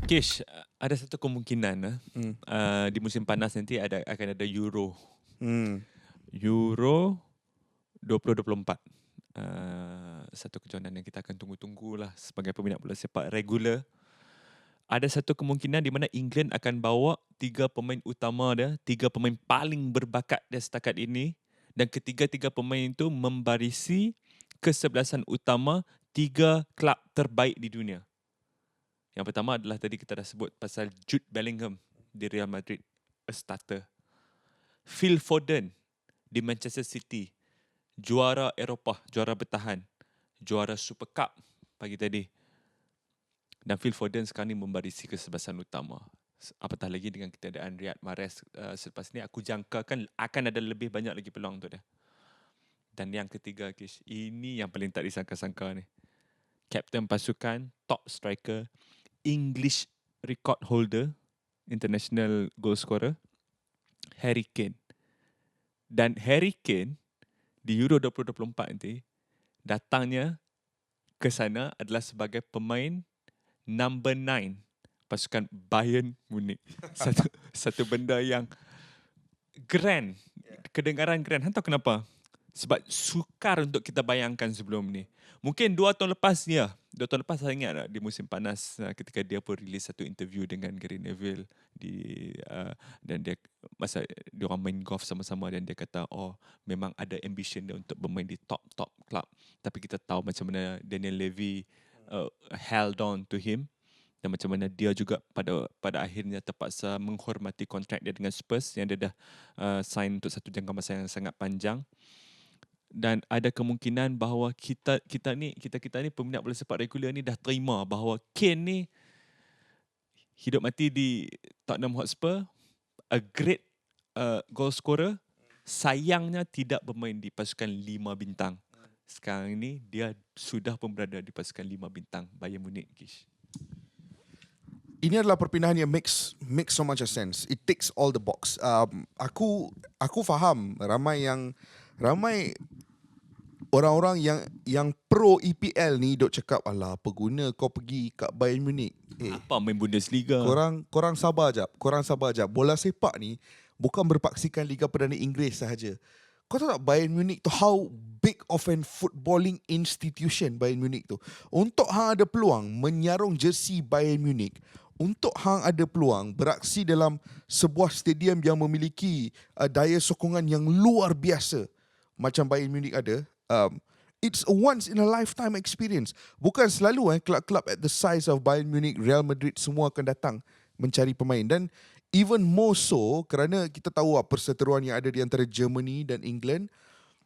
Kish, ada satu kemungkinan Hmm. di musim panas nanti akan ada Euro. Hmm. Euro 2024. Satu kejohanan yang kita akan tunggu-tunggulah sebagai peminat bola sepak regular. Ada satu kemungkinan di mana England akan bawa 3 pemain utama dia, 3 pemain paling berbakat dia setakat ini, dan ketiga-tiga pemain itu membarisi kesebelasan utama 3 kelab terbaik di dunia. Yang pertama adalah tadi kita dah sebut pasal Jude Bellingham di Real Madrid, a starter. Phil Foden di Manchester City, juara Eropah, juara bertahan, juara Super Cup pagi tadi. Dan Phil Foden sekarang ni membarisi kesebelasan utama. Apatah lagi dengan ketiadaan Riyad Mahrez selepas ni, aku jangkakan akan ada lebih banyak lagi peluang untuk dia. Dan yang ketiga, Kish, ini yang paling tak disangka-sangka ni. Kapten pasukan, top striker, English record holder, international goal scorer, Harry Kane. Dan Harry Kane di Euro 2024 nanti datangnya ke sana adalah sebagai pemain number 9 pasukan Bayern Munich. Satu benda yang grand, kedengaran grand. Hang tahu kenapa? Sebab sukar untuk kita bayangkan sebelum ni. Mungkin 2 tahun lepas ni 2 tahun lepas saya ingat di musim panas ketika dia pun release satu interview dengan Gary Neville dan dia masa dia orang main golf sama-sama dan dia kata memang ada ambition dia untuk bermain di top club. Tapi kita tahu macam mana Daniel Levy held on to him dan macam mana dia juga pada akhirnya terpaksa menghormati kontrak dia dengan Spurs yang dia dah sign untuk satu jangka masa yang sangat panjang. Dan ada kemungkinan bahawa kita ni peminat bola sepak regular ni dah terima bahawa Kane ni hidup mati di Tottenham Hotspur, a great goal scorer, sayangnya tidak bermain di pasukan 5 bintang. Sekarang ini dia sudah pun berada di pasukan 5 bintang Bayern Munich, Kish. Ini adalah perpindahan yang makes so much sense. It ticks all the box. Aku faham ramai orang-orang yang pro EPL ni dok cakap, alah apa guna kau pergi kat Bayern Munich. Apa main Bundesliga? Korang sabar jap. Bola sepak ni bukan berpaksikan Liga Perdana Inggeris sahaja. Kau tahu tak Bayern Munich tu how big of an footballing institution Bayern Munich tu. Untuk hang ada peluang menyarung jersey Bayern Munich, untuk hang ada peluang beraksi dalam sebuah stadium yang memiliki daya sokongan yang luar biasa macam Bayern Munich ada, it's a once in a lifetime experience. Bukan selalu kelab-kelab at the size of Bayern Munich, Real Madrid semua akan datang mencari pemain. Dan even more so kerana kita tahu perseteruan yang ada di antara Germany dan England.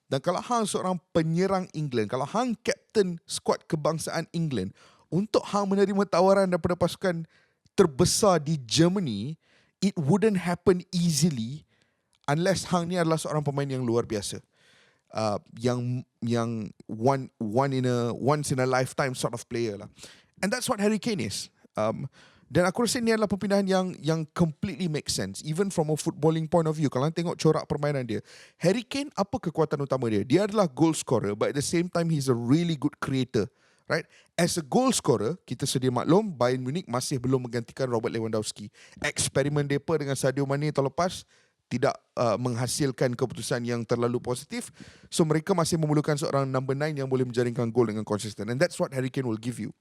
Dan kalau hang seorang penyerang England, kalau hang kapten skuad kebangsaan England, untuk hang menerima tawaran daripada pasukan terbesar di Germany, it wouldn't happen easily unless hang ni adalah seorang pemain yang luar biasa. Yang once in a lifetime sort of player lah. And that's what Harry Kane is. Dan aku rasa ni adalah perpindahan yang completely make sense. Even from a footballing point of view. Kalau tengok corak permainan dia, Harry Kane, apa kekuatan utama dia? Dia adalah goal scorer, but at the same time he's a really good creator. Right? As a goal scorer, kita sedia maklum Bayern Munich masih belum menggantikan Robert Lewandowski. Eksperimen mereka dengan Sadio Mane tahun lepas tidak menghasilkan keputusan yang terlalu positif. So mereka masih memerlukan seorang number 9 yang boleh menjaringkan gol dengan konsisten. And that's what Harry Kane will give you.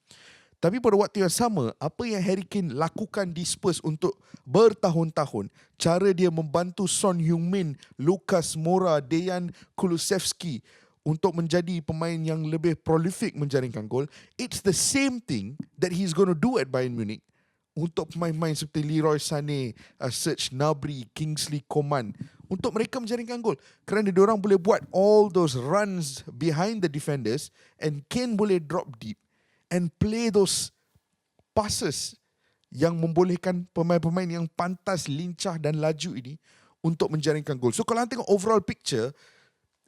Tapi pada waktu yang sama, apa yang Harry Kane lakukan di Spurs untuk bertahun-tahun, cara dia membantu Son Heung-min, Lucas Moura, Dejan Kulusevski untuk menjadi pemain yang lebih prolific menjaringkan gol, it's the same thing that he's going to do at Bayern Munich untuk pemain-pemain seperti Leroy Sané, Serge Gnabry, Kingsley Coman, untuk mereka menjaringkan gol. Kerana diorang boleh buat all those runs behind the defenders and Kane boleh drop deep and play those passes yang membolehkan pemain-pemain yang pantas, lincah dan laju ini untuk menjaringkan gol. So kalau anda tengok overall picture,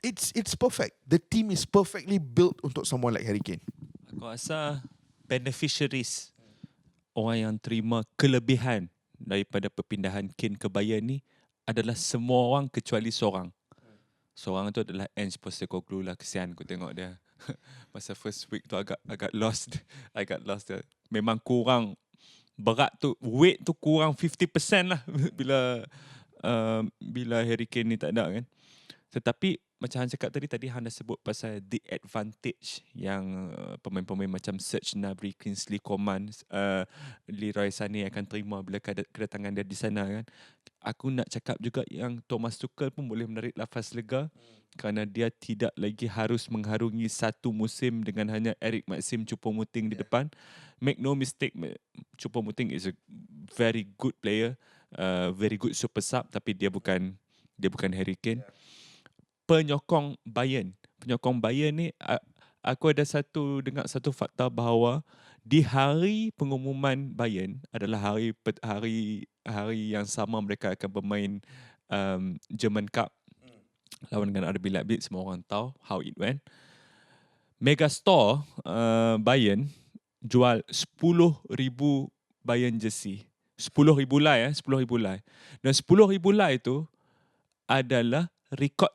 it's perfect. The team is perfectly built untuk someone like Harry Kane. Aku rasa beneficiaries, orang yang terima kelebihan daripada perpindahan Kane ke Bayern ni adalah semua orang kecuali seorang. Seorang tu adalah Ange Postecoglou lah. Kesian aku tengok dia. Masa first week tu agak lost. Memang kurang berat tu, weight tu kurang 50% lah bila Harry Kane ni tak ada kan. Tetapi macam Han cakap tadi Han dah sebut pasal the advantage yang pemain-pemain macam Serge Gnabry, Kingsley Coman, Leroy Sané akan terima bila kedatangan dia di sana kan. Aku nak cakap juga yang Thomas Tuchel pun boleh menarik nafas lega kerana dia tidak lagi harus mengharungi satu musim dengan hanya Eric Maxim Choupo-Moting di depan. Make no mistake, Choupo-Moting is a very good player, very good super sub, tapi dia bukan Harry Kane. Penyokong Bayern ni, aku ada dengar satu fakta bahawa di hari pengumuman Bayern adalah hari yang sama mereka akan bermain German Cup lawan dengan RB Leipzig. Semua orang tahu how it went. Megastore Bayern jual 10,000 Bayern jersey. 10,000 lai. 10,000 lai. Dan 10,000 lai itu adalah rekod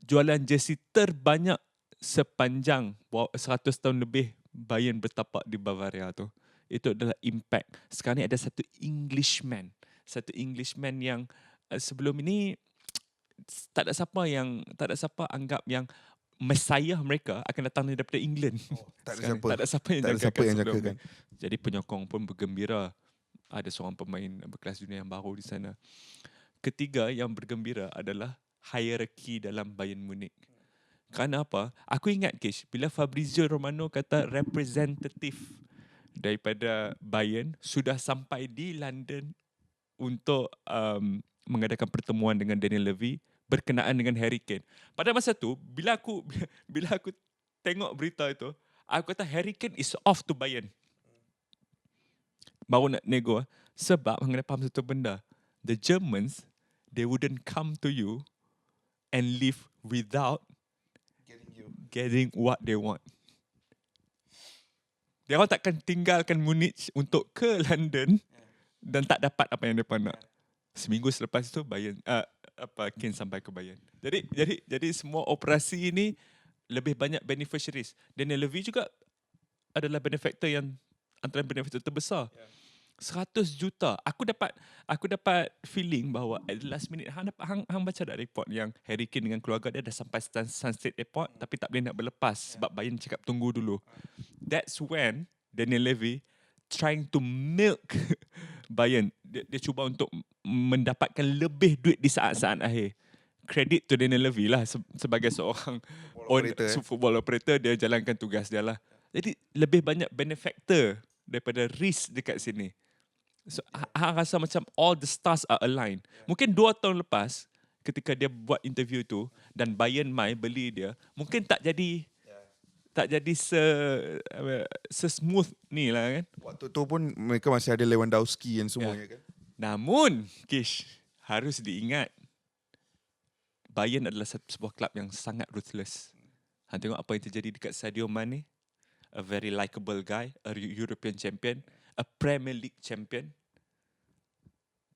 jualan jersey terbanyak sepanjang 100 tahun lebih Bayern bertapak di Bavaria tu. Itu adalah impact. Sekarang ni ada satu Englishman yang sebelum ini tak ada siapa anggap yang Messiah mereka akan datang daripada England. Tak ada siapa. Tak ada siapa yang Tak ada siapa yang sebelum jagakan. ni. Jadi penyokong pun bergembira. Ada seorang pemain berkelas dunia yang baru di sana. Ketiga yang bergembira adalah hierarki dalam Bayern Munich. Kerana apa? Aku ingat Kish, bila Fabrizio Romano kata representatif daripada Bayern sudah sampai di London untuk mengadakan pertemuan dengan Daniel Levy berkenaan dengan Harry Kane. Pada masa tu, bila aku tengok berita itu, aku kata Harry Kane is off to Bayern. Baru nak nego. Sebab kena faham satu benda. The Germans, they wouldn't come to you and live without getting what they want. Dia orang takkan tinggalkan Munich untuk ke London dan tak dapat apa yang mereka nak. Seminggu selepas itu Kane sampai ke Bayern. Jadi semua operasi ini lebih banyak beneficiaries. Daniel Levy juga adalah benefactor yang antara benefactor terbesar. 100 juta. Aku dapat feeling bahawa at the last minute hang baca tak report yang Harry Kane dengan keluarga dia dah sampai Stansted Airport tapi tak boleh nak berlepas sebab Bayern cakap tunggu dulu. That's when Daniel Levy trying to milk Bayern. Dia cuba untuk mendapatkan lebih duit di saat-saat akhir. Credit to Daniel Levy lah sebagai seorang football operator, dia jalankan tugas dia lah. Jadi lebih banyak benefactor daripada risk dekat sini. So, rasa macam all the stars are aligned. Mungkin 2 tahun lepas ketika dia buat interview tu dan Bayern mai beli dia, mungkin tak jadi se-smooth ni lah kan. Waktu tu pun mereka masih ada Lewandowski dan semuanya kan. Namun, Kish, harus diingat Bayern adalah sebuah klub yang sangat ruthless. Tengok apa yang terjadi dekat Sadio Mane. A very likable guy, a European champion, a Premier League champion.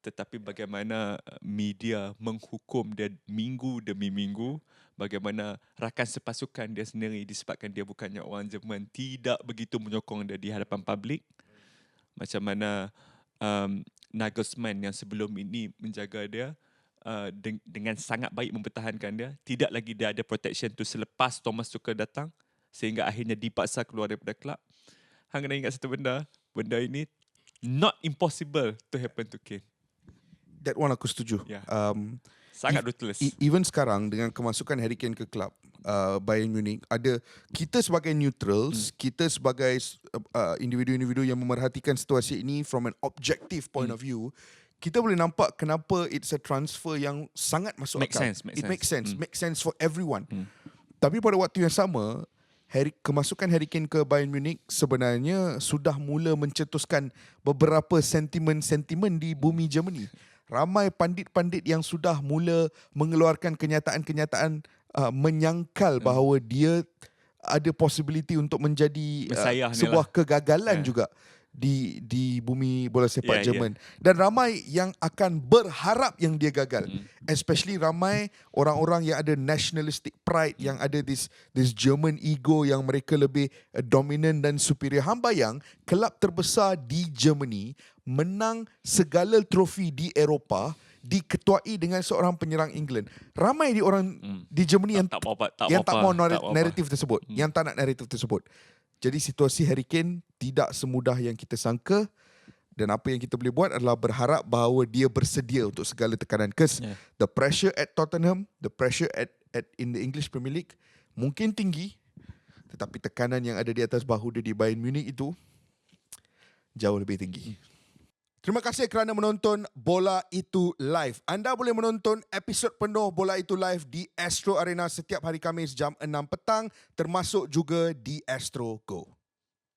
Tetapi bagaimana media menghukum dia minggu demi minggu, bagaimana rakan sepasukan dia sendiri disebabkan dia bukannya orang Jerman tidak begitu menyokong dia di hadapan publik. Macam mana Nagelsmann yang sebelum ini menjaga dia dengan sangat baik mempertahankan dia, tidak lagi dia ada protection tu selepas Thomas Tuchel datang sehingga akhirnya dipaksa keluar daripada klub. Hang kena ingat satu benda ini not impossible to happen to Kane. That one aku setuju. Yeah. Sangat ruthless. Even sekarang dengan kemasukan Harry Kane ke klub Bayern Munich, ada kita sebagai neutrals, kita sebagai individu-individu yang memerhatikan situasi ini from an objective point of view, kita boleh nampak kenapa it's a transfer yang sangat masuk akal. It makes sense. Makes sense for everyone. Tapi pada waktu yang sama, kemasukan Harry Kane ke Bayern Munich sebenarnya sudah mula mencetuskan beberapa sentimen-sentimen di bumi Germany. Ramai pandit-pandit yang sudah mula mengeluarkan kenyataan-kenyataan menyangkal bahawa dia ada possibility untuk menjadi sebuah kegagalan juga. di bumi bola sepak Ya, ya. Jerman. Dan ramai yang akan berharap yang dia gagal. Especially ramai orang-orang yang ada nationalistic pride, yang ada this German ego, yang mereka lebih dominant dan superior. Hang bayang, kelab terbesar di Germany menang segala trofi di Eropah, diketuai dengan seorang penyerang England. Ramai di orang di Germany yang tak mau naratif tersebut, yang tak nak naratif tersebut. Jadi situasi Harry Kane tidak semudah yang kita sangka, dan apa yang kita boleh buat adalah berharap bahawa dia bersedia untuk segala tekanan. Because the pressure at Tottenham, the pressure at in the English Premier League mungkin tinggi, tetapi tekanan yang ada di atas bahu dia di Bayern Munich itu jauh lebih tinggi. Terima kasih kerana menonton Bola Itu Live. Anda boleh menonton episod penuh Bola Itu Live di Astro Arena setiap hari Khamis jam 6 petang, termasuk juga di Astro Go.